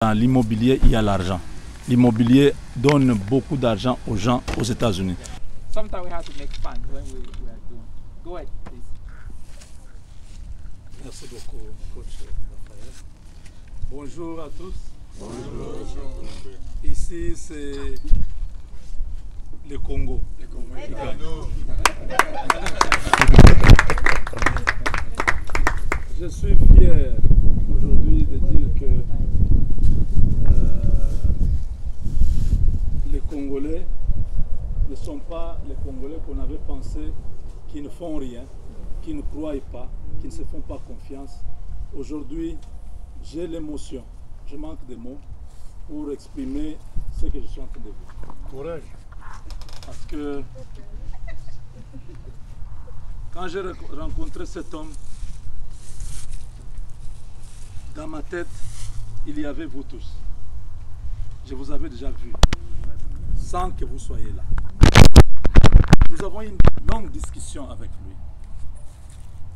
Dans l'immobilier, il y a l'argent. L'immobilier donne beaucoup d'argent aux gens aux États-Unis. Sometimes we have to make fun when we are doing. Go ahead, please. Merci beaucoup, coach Raphaël. Bonjour à tous. Bonjour. Ici, c'est le Congo. Je suis fier aujourd'hui de dire que les Congolais ne sont pas les Congolais qu'on avait pensé qui ne font rien, qui ne croient pas, qui ne se font pas confiance. Aujourd'hui, j'ai l'émotion, je manque de mots pour exprimer ce que je suis en train de vivre. Courage. Parce que quand j'ai rencontré cet homme, dans ma tête, il y avait vous tous. Je vous avais déjà vu, sans que vous soyez là. Nous avons eu une longue discussion avec lui,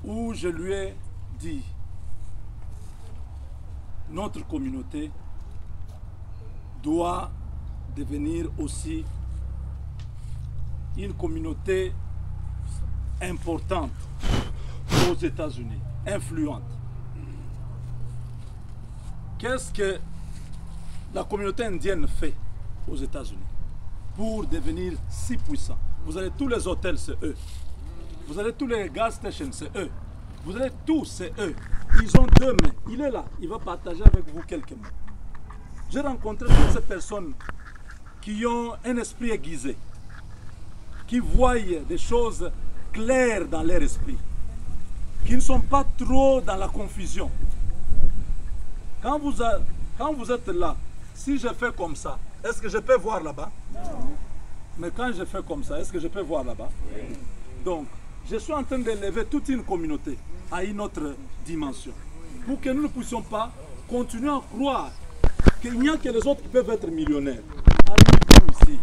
où je lui ai dit, notre communauté doit devenir aussi une communauté importante aux États-Unis, influente. Qu'est-ce que la communauté indienne fait aux États-Unis pour devenir si puissant? Vous avez tous les hôtels, c'est eux. Vous avez tous les gas stations, c'est eux. Vous avez tous, c'est eux. Ils ont deux mains. Il est là. Il va partager avec vous quelques mots. J'ai rencontré toutes ces personnes qui ont un esprit aiguisé, qui voient des choses claires dans leur esprit, qui ne sont pas trop dans la confusion. Quand vous êtes là, si je fais comme ça, est-ce que je peux voir là-bas? Non. Mais quand je fais comme ça, est-ce que je peux voir là-bas? Oui. Donc, je suis en train d'élever toute une communauté à une autre dimension. Pour que nous ne puissions pas continuer à croire qu'il n'y a que les autres qui peuvent être millionnaires. Arrivez-vous ici,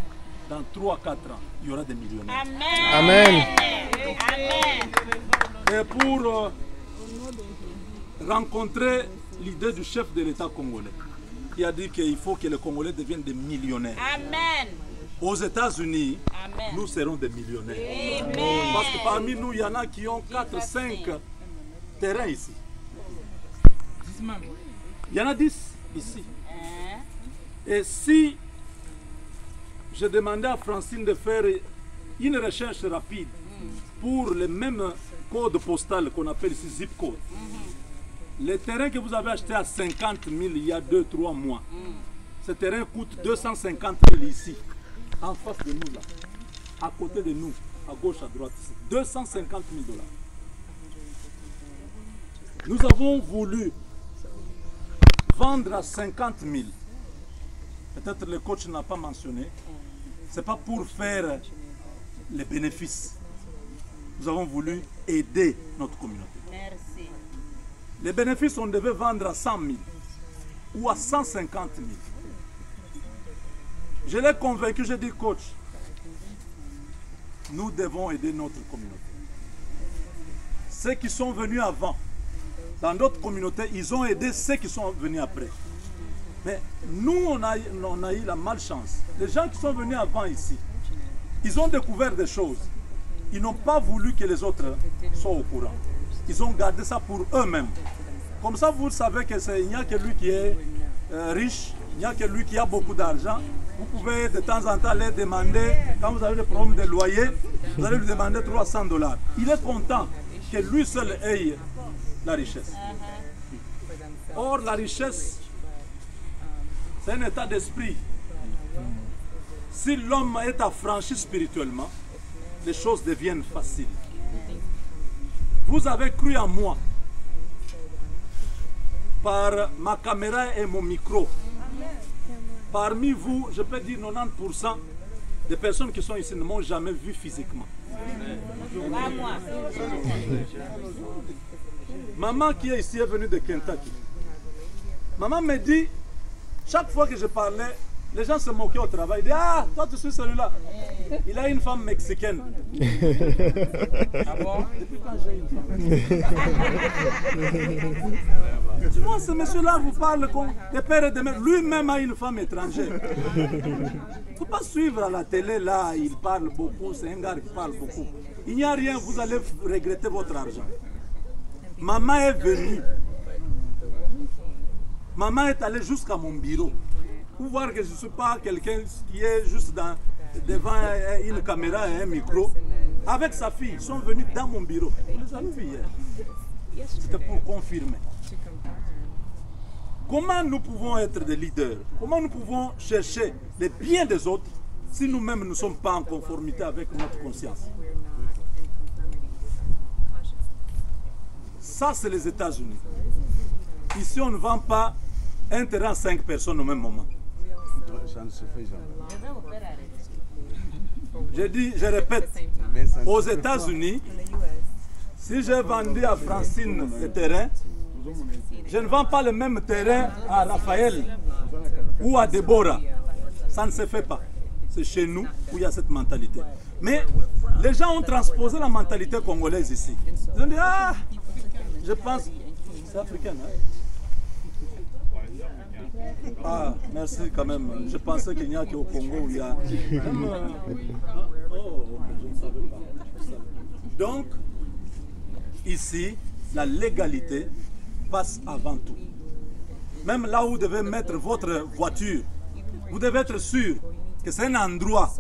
dans 3-4 ans, il y aura des millionnaires. Amen. Amen. Et pour rencontrer l'idée du chef de l'État congolais, qui a dit qu'il faut que les Congolais deviennent des millionnaires. Amen. Aux États-Unis, nous serons des millionnaires. Amen. Parce que parmi nous, il y en a qui ont 4-5 terrains ici. Il y en a 10 ici. Et si je demandais à Francine de faire une recherche rapide pour le même code postal qu'on appelle ici zip code, les terrains que vous avez achetés à 50 000 il y a 2-3 mois, ce terrain coûte 250 000 ici, en face de nous là, à côté de nous, à gauche, à droite, ici. 250 000 $. Nous avons voulu vendre à 50 000. Peut-être le coach n'a pas mentionné. Ce n'est pas pour faire les bénéfices. Nous avons voulu aider notre communauté. Merci. Les bénéfices, on devait vendre à 100 000 ou à 150 000. Je l'ai convaincu, j'ai dit, coach, nous devons aider notre communauté. Ceux qui sont venus avant, dans d'autres communautés, ils ont aidé ceux qui sont venus après. Mais nous, on a eu la malchance. Les gens qui sont venus avant ici, ils ont découvert des choses. Ils n'ont pas voulu que les autres soient au courant. Ils ont gardé ça pour eux-mêmes. Comme ça, vous savez qu'il n'y a que lui qui est riche, il n'y a que lui qui a beaucoup d'argent. Vous pouvez de temps en temps les demander, quand vous avez des problèmes de loyer, vous allez lui demander 300 $. Il est content que lui seul ait la richesse. Or, la richesse, c'est un état d'esprit. Si l'homme est affranchi spirituellement, les choses deviennent faciles. Vous avez cru en moi par ma caméra et mon micro. Parmi vous, je peux dire 90% des personnes qui sont ici ne m'ont jamais vu physiquement. Maman qui est ici est venue de Kentucky. Maman me dit, chaque fois que je parlais Les gens se moquaient au travail. Ils disaient, ah, toi tu suis celui-là. Il a une femme mexicaine. Ah bon? Depuis quand j'ai une femme? Tu vois, ce monsieur-là vous parle comme des pères et des mères. Lui-même a une femme étrangère. Il ne faut pas suivre à la télé, là, il parle beaucoup, c'est un gars qui parle beaucoup. Il n'y a rien, vous allez regretter votre argent. Maman est venue. Maman est allée jusqu'à mon bureau pour voir que je ne suis pas quelqu'un qui est juste devant une caméra et un micro. Avec sa fille, ils sont venus dans mon bureau. Vous les avez vus hier. C'était pour confirmer. Comment nous pouvons être des leaders? Comment nous pouvons chercher les biens des autres si nous-mêmes ne sommes pas en conformité avec notre conscience? Ça, c'est les États-Unis. Ici, on ne vend pas un terrain à 5 personnes au même moment. Ça ne se fait jamais. Je dis, je répète, aux États-Unis, si j'ai vendu à Francine le terrain, je ne vends pas le même terrain à Raphaël ou à Déborah. Ça ne se fait pas. C'est chez nous où il y a cette mentalité. Mais les gens ont transposé la mentalité congolaise ici. Ils ont dit, ah, je pense, c'est africain, hein? Ah, merci quand même. Je pensais qu'il n'y a qu'au Congo où il y a... Même, je ne savais pas. Donc, ici, la légalité passe avant tout. Même là où vous devez mettre votre voiture, vous devez être sûr que c'est un endroit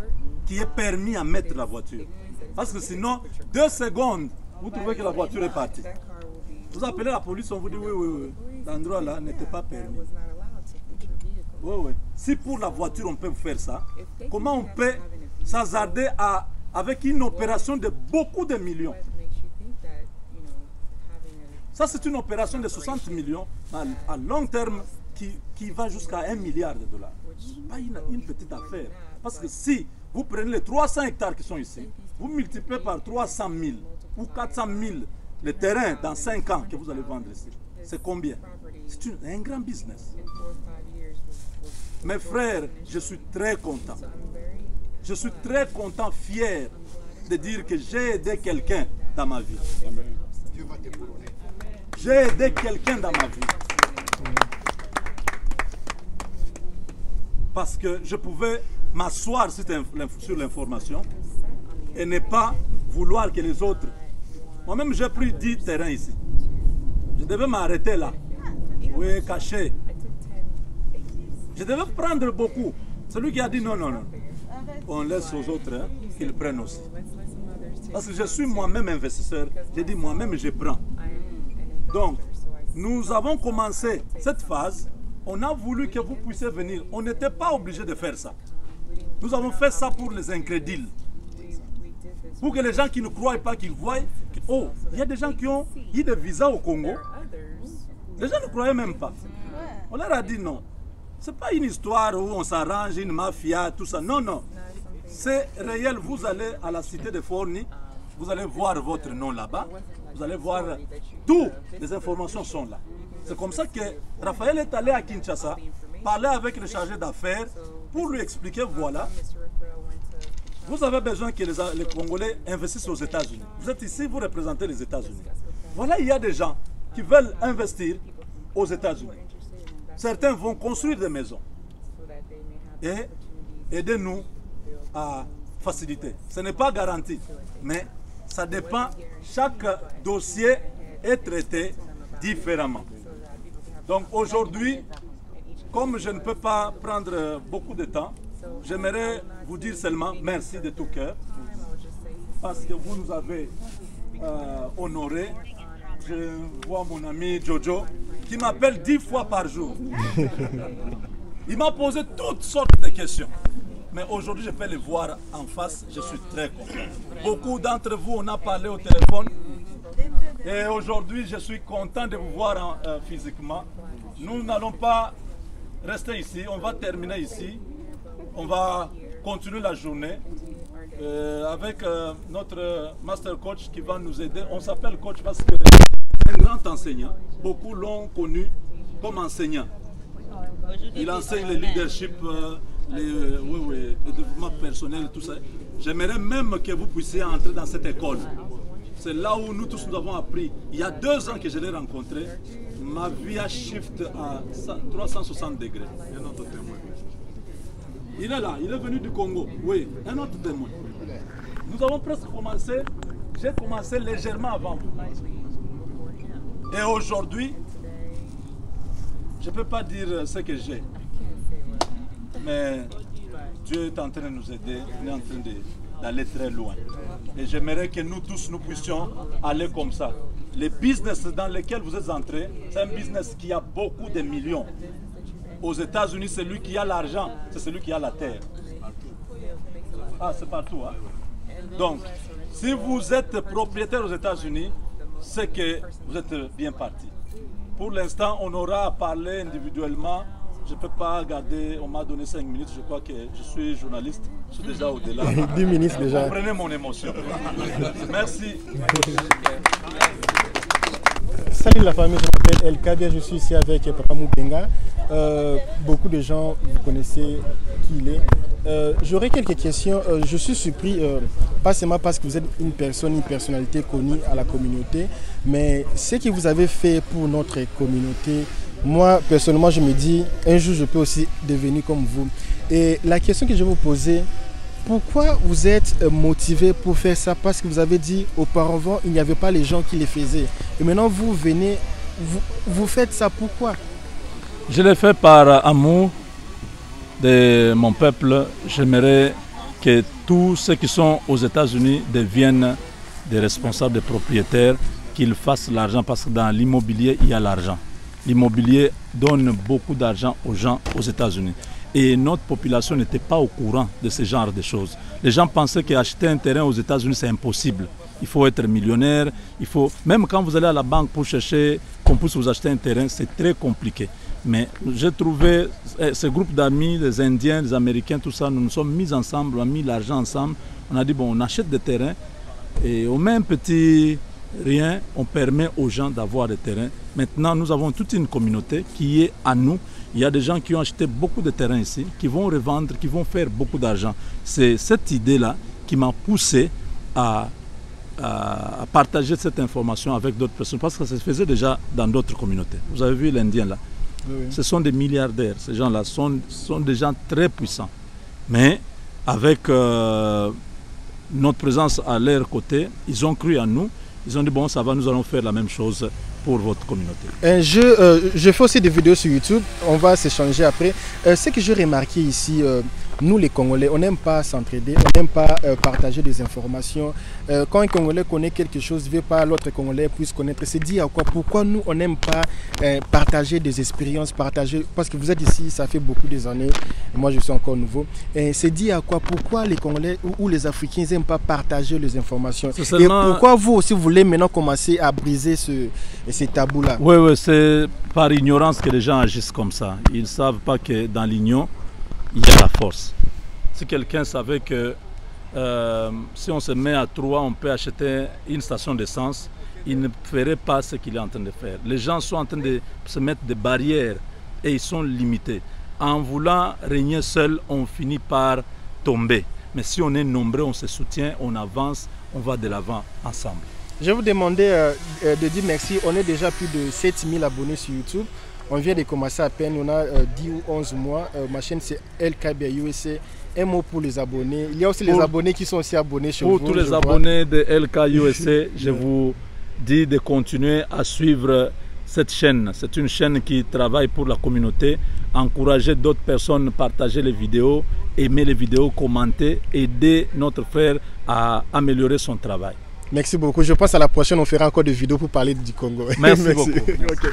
qui est permis à mettre la voiture. Parce que sinon, 2 secondes, vous trouvez que la voiture est partie. Vous appelez la police, on vous dit oui, oui, oui. L'endroit là n'était pas permis. Oui, oui. Si pour la voiture on peut faire ça, comment on peut s'hasarder avec une opération de beaucoup de millions? Ça, c'est une opération de 60 millions à long terme qui va jusqu'à 1 milliard de dollars. Ce n'est pas une petite affaire. Parce que si vous prenez les 300 hectares qui sont ici, vous multipliez par 300 000 ou 400 000 le terrain dans 5 ans que vous allez vendre ici, c'est combien? C'est un grand business. Mes frères, je suis très content. Je suis très content, fier de dire que j'ai aidé quelqu'un dans ma vie. J'ai aidé quelqu'un dans ma vie. Parce que je pouvais m'asseoir sur l'information et ne pas vouloir que les autres... Moi-même, j'ai pris 10 terrains ici. Je devais m'arrêter là. Oui, caché. Je devais prendre beaucoup. Celui qui a dit non, non, non. On laisse aux autres hein, qu'ils prennent aussi. Parce que je suis moi-même investisseur. J'ai dit moi-même, je prends. Donc, nous avons commencé cette phase. On a voulu que vous puissiez venir. On n'était pas obligé de faire ça. Nous avons fait ça pour les incrédules. Pour que les gens qui ne croient pas, qu'ils voient que, oh, il y a des gens qui ont eu des visas au Congo. Les gens ne croyaient même pas. On leur a dit non. Ce n'est pas une histoire où on s'arrange, une mafia, tout ça. Non, non. C'est réel. Vous allez à la cité de Forni, vous allez voir votre nom là-bas. Vous allez voir, toutes les informations sont là. C'est comme ça que Raphaël est allé à Kinshasa, parler avec le chargé d'affaires pour lui expliquer, voilà, vous avez besoin que les Congolais investissent aux États-Unis. Vous êtes ici, vous représentez les États-Unis. Voilà, il y a des gens qui veulent investir aux États-Unis. Certains vont construire des maisons et aider-nous à faciliter. Ce n'est pas garanti, mais ça dépend. Chaque dossier est traité différemment. Donc aujourd'hui, comme je ne peux pas prendre beaucoup de temps, j'aimerais vous dire seulement merci de tout cœur parce que vous nous avez honorés. Je vois mon ami Jojo qui m'appelle 10 fois par jour. Il m'a posé toutes sortes de questions. Mais aujourd'hui, je peux les voir en face. Je suis très content. Beaucoup d'entre vous, on a parlé au téléphone. Et aujourd'hui, je suis content de vous voir physiquement. Nous n'allons pas rester ici. On va terminer ici. On va continuer la journée avec notre master coach qui va nous aider. On s'appelle coach parce que c'est un grand enseignant. Beaucoup l'ont connu comme enseignant. Il enseigne le leadership, le développement personnel, tout ça. J'aimerais même que vous puissiez entrer dans cette école. C'est là où nous tous nous avons appris. Il y a 2 ans que je l'ai rencontré, ma vie a shift à 360 degrés. Un autre témoin. Il est là, il est venu du Congo. Oui, un autre témoin. Nous avons presque commencé, j'ai commencé légèrement avant vous. Et aujourd'hui, je ne peux pas dire ce que j'ai. Mais Dieu est en train de nous aider, on est en train d'aller très loin. Et j'aimerais que nous tous, nous puissions aller comme ça. Les business dans lesquels vous êtes entrés, c'est un business qui a beaucoup de millions. Aux États-Unis, celui qui a l'argent, c'est celui qui a la terre. Ah, c'est partout. Hein? Donc, si vous êtes propriétaire aux États-Unis, c'est que vous êtes bien parti. Pour l'instant, on aura à parler individuellement. Je ne peux pas garder, on m'a donné 5 minutes, je crois que je suis journaliste, je suis déjà au-delà. 10 minutes déjà. Comprenez mon émotion. Merci. Salut la famille, je m'appelle El Kabia, je suis ici avec Papa Mubenga. Beaucoup de gens, vous connaissez qui il est. J'aurais quelques questions. Je suis surpris, pas seulement parce que vous êtes une personnalité connue à la communauté, mais ce que vous avez fait pour notre communauté, moi personnellement je me dis, un jour je peux aussi devenir comme vous. Et la question que je vais vous poser, pourquoi vous êtes motivé pour faire ça? Parce que vous avez dit auparavant il n'y avait pas les gens qui les faisaient. Et maintenant vous venez, vous faites ça, pourquoi? Je l'ai fait par amour de mon peuple. J'aimerais que tous ceux qui sont aux États-Unis deviennent des responsables, des propriétaires, qu'ils fassent l'argent, parce que dans l'immobilier, il y a l'argent. L'immobilier donne beaucoup d'argent aux gens aux États-Unis. Et notre population n'était pas au courant de ce genre de choses. Les gens pensaient qu'acheter un terrain aux États-Unis, c'est impossible. Il faut être millionnaire, il faut... Même quand vous allez à la banque pour chercher qu'on puisse vous acheter un terrain, c'est très compliqué. Mais j'ai trouvé ce groupe d'amis, des Indiens, des Américains, tout ça, nous nous sommes mis ensemble, on a mis l'argent ensemble. On a dit, bon, on achète des terrains et au même petit rien, on permet aux gens d'avoir des terrains. Maintenant, nous avons toute une communauté qui est à nous. Il y a des gens qui ont acheté beaucoup de terrains ici, qui vont revendre, qui vont faire beaucoup d'argent. C'est cette idée-là qui m'a poussé à partager cette information avec d'autres personnes, parce que ça se faisait déjà dans d'autres communautés. Vous avez vu l'Indien là. Oui. Ce sont des milliardaires, ces gens-là sont des gens très puissants. Mais avec notre présence à leur côté, ils ont cru en nous, ils ont dit bon, ça va, nous allons faire la même chose pour votre communauté. Je fais aussi des vidéos sur YouTube, on va s'échanger après. Ce que j'ai remarqué ici, nous les Congolais, on n'aime pas s'entraider, on n'aime pas partager des informations. Quand un Congolais connaît quelque chose, il ne veut pas l'autre Congolais puisse connaître. C'est dit à quoi? Pourquoi nous, on n'aime pas partager des expériences, partager, parce que vous êtes ici, ça fait beaucoup d'années, et moi je suis encore nouveau. C'est dit à quoi? Pourquoi les Congolais ou les Africains n'aiment pas partager les informations? Seulement... Et pourquoi vous aussi, vous voulez maintenant commencer à briser ces tabous-là? Oui, c'est par ignorance que les gens agissent comme ça. Ils ne savent pas que dans l'union, il y a la force. Si quelqu'un savait que si on se met à 3, on peut acheter une station d'essence, il ne ferait pas ce qu'il est en train de faire. Les gens sont en train de se mettre des barrières et ils sont limités. En voulant régner seul, on finit par tomber. Mais si on est nombreux, on se soutient, on avance, on va de l'avant ensemble. Je vais vous demander de dire merci. On est déjà plus de 7000 abonnés sur YouTube. On vient de commencer à peine, on a 10 ou 11 mois. Ma chaîne c'est El Kabia USA. Un mot pour les abonnés. Il y a aussi les abonnés qui sont aussi abonnés chez vous. Pour tous les abonnés de El Kabia USA, je vous dis de continuer à suivre cette chaîne. C'est une chaîne qui travaille pour la communauté. Encourager d'autres personnes, partager les vidéos, aimer les vidéos, commenter, aider notre frère à améliorer son travail. Merci beaucoup. Je pense à la prochaine, on fera encore des vidéos pour parler du Congo. Merci beaucoup. Okay.